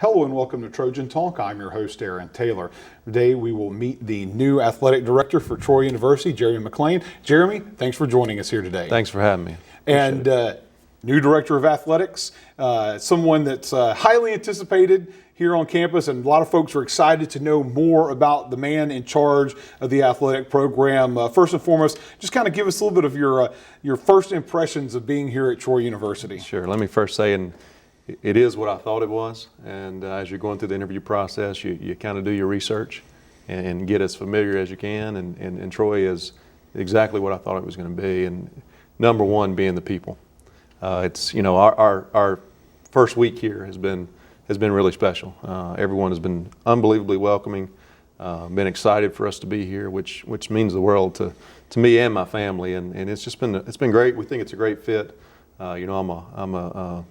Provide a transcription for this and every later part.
Hello and welcome to Trojan Talk. I'm your host, Aaron Taylor. Today we will meet the new athletic director for Troy University, Jeremy McClain. Jeremy, thanks for joining us here today. Thanks for having me. And new director of athletics, someone that's highly anticipated here on campus, and a lot of folks are excited to know more about the man in charge of the athletic program. First and foremost, just kind of give us a little bit of your first impressions of being here at Troy University. Sure. Let me first say, it is what I thought it was, and as you're going through the interview process, you kind of do your research and get as familiar as you can, and Troy is exactly what I thought it was going to be, and number one being the people. It's, our first week here has been really special. Everyone has been unbelievably welcoming, been excited for us to be here, which means the world to me and my family, and it's been great. We think it's a great fit. I'm a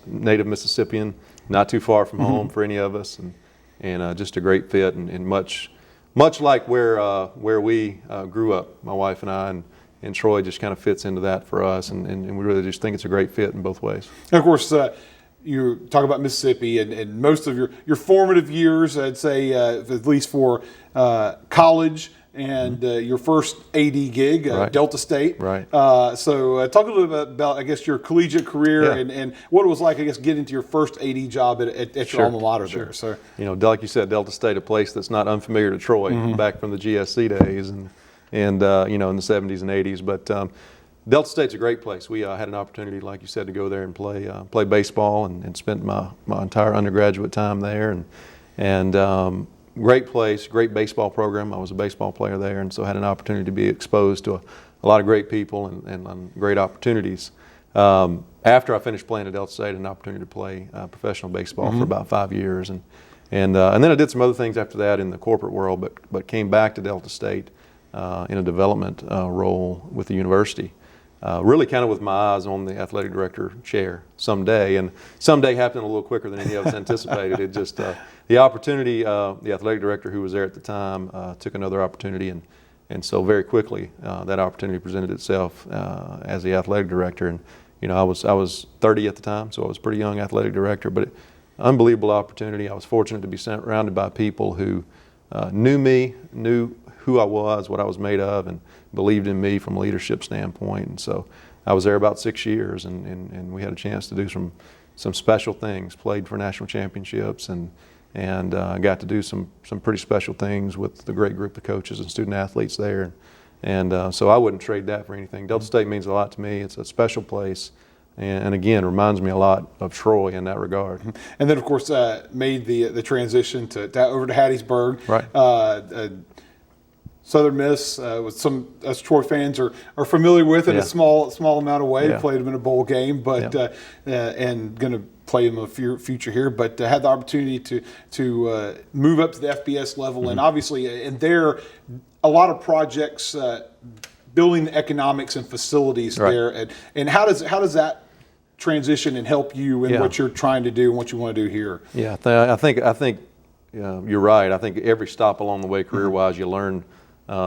native Mississippian, not too far from home for any of us, and just a great fit, and much like where we grew up, my wife and I, and Troy just kind of fits into that for us, and we really just think it's a great fit in both ways. And of course, you talk about Mississippi, and most of your formative years, I'd say, at least for college, and your first AD gig, Right. Delta State. Right. So talk a little bit about, I guess, your collegiate career and what it was like, I guess, getting to your first AD job at your Sure, alma mater sure. there. So, like you said, Delta State, a place that's not unfamiliar to Troy, back from the GSC days and in the 70s and 80s. But Delta State's a great place. We had an opportunity, like you said, to go there and play baseball, and spent my entire undergraduate time there, and great place, great baseball program. I was a baseball player there, and so had an opportunity to be exposed to a lot of great people and great opportunities. After I finished playing at Delta State, I had an opportunity to play professional baseball for about 5 years, and then I did some other things after that in the corporate world, but came back to Delta State in a development role with the university. Really kind of with my eyes on the athletic director chair someday, and someday happened a little quicker than any of us anticipated. It just, the opportunity, the athletic director who was there at the time took another opportunity, and so very quickly that opportunity presented itself as the athletic director. And I was 30 at the time, so I was a pretty young athletic director, but unbelievable opportunity. I was fortunate to be surrounded by people who knew me, knew who I was, what I was made of, and believed in me from a leadership standpoint. And so I was there about 6 years, and we had a chance to do some special things. Played for national championships, and got to do some pretty special things with the great group of coaches and student athletes there. And so I wouldn't trade that for anything. Delta State means a lot to me. It's a special place, and again, reminds me a lot of Troy in that regard. and then of course made the transition over to Hattiesburg. Right. Southern Miss, with some us Troy fans are familiar with in a small amount of way. Yeah. Played them in a bowl game, but and going to play them in the future here. But had the opportunity to move up to the FBS level, and obviously, and there a lot of projects building the economics and facilities there. And how does that transition and help you in what you're trying to do and what you want to do here? Yeah, I think you're right. I think every stop along the way, career-wise, you learn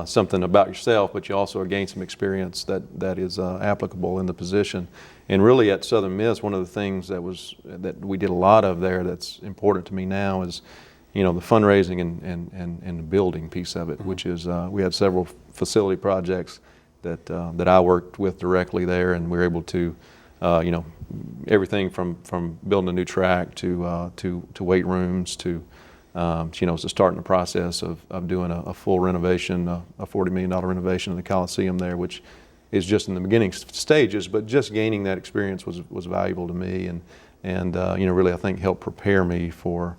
something about yourself, but you also gain some experience that is applicable in the position. And really at Southern Miss, one of the things that we did a lot of there that's important to me now is, the fundraising and the building piece of it, which is we had several facility projects that I worked with directly there, and we were able to, everything from building a new track to weight rooms to so starting the process of doing a full renovation, a $40 million renovation of the Coliseum there, which is just in the beginning stages, but just gaining that experience was valuable to me, and really I think helped prepare me for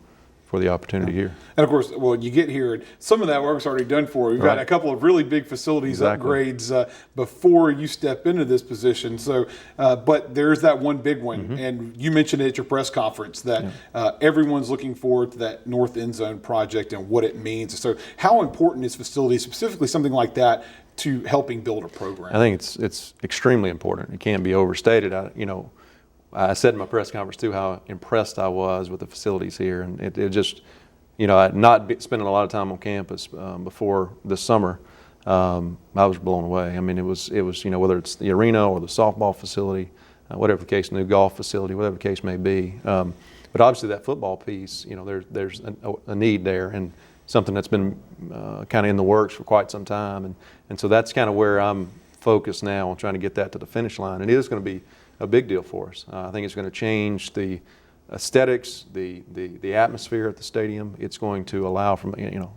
the opportunity here. And of course, well, you get here, and some of that work's already done for you. We've got a couple of really big facilities upgrades before you step into this position. So, but there's that one big one, and you mentioned it at your press conference that everyone's looking forward to that North End Zone project and what it means. So, how important is facilities, specifically something like that, to helping build a program? I think it's extremely important. It can't be overstated. I said in my press conference too how impressed I was with the facilities here, and it just, spending a lot of time on campus before this summer, I was blown away. I mean, it was whether it's the arena or the softball facility, whatever the case, new golf facility, whatever the case may be. But But obviously that football piece, there's a need there, and something that's been kind of in the works for quite some time. And so that's kind of where I'm focused now on trying to get that to the finish line. And it is going to be a big deal for us. I think it's going to change the aesthetics, the atmosphere at the stadium. It's going to allow and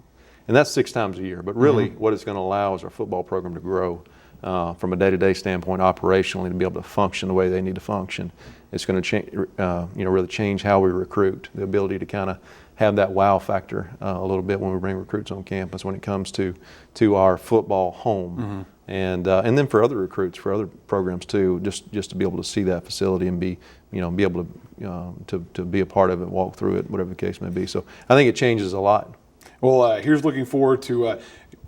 that's 6 times a year. But really what it's going to allow is our football program to grow from a day-to-day standpoint, operationally, to be able to function the way they need to function. It's going to really change how we recruit, the ability to kind of have that wow factor a little bit when we bring recruits on campus when it comes to our football home. And then for other recruits, for other programs too, just to be able to see that facility and be able to be a part of it, walk through it, whatever the case may be. So I think it changes a lot. Well, here's looking forward to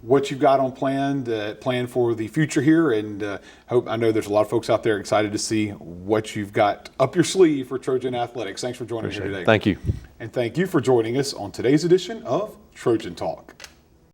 what you've got on plan for the future here, and I know there's a lot of folks out there excited to see what you've got up your sleeve for Trojan Athletics. Thanks for joining us here today. Thank you. And thank you for joining us on today's edition of Trojan Talk.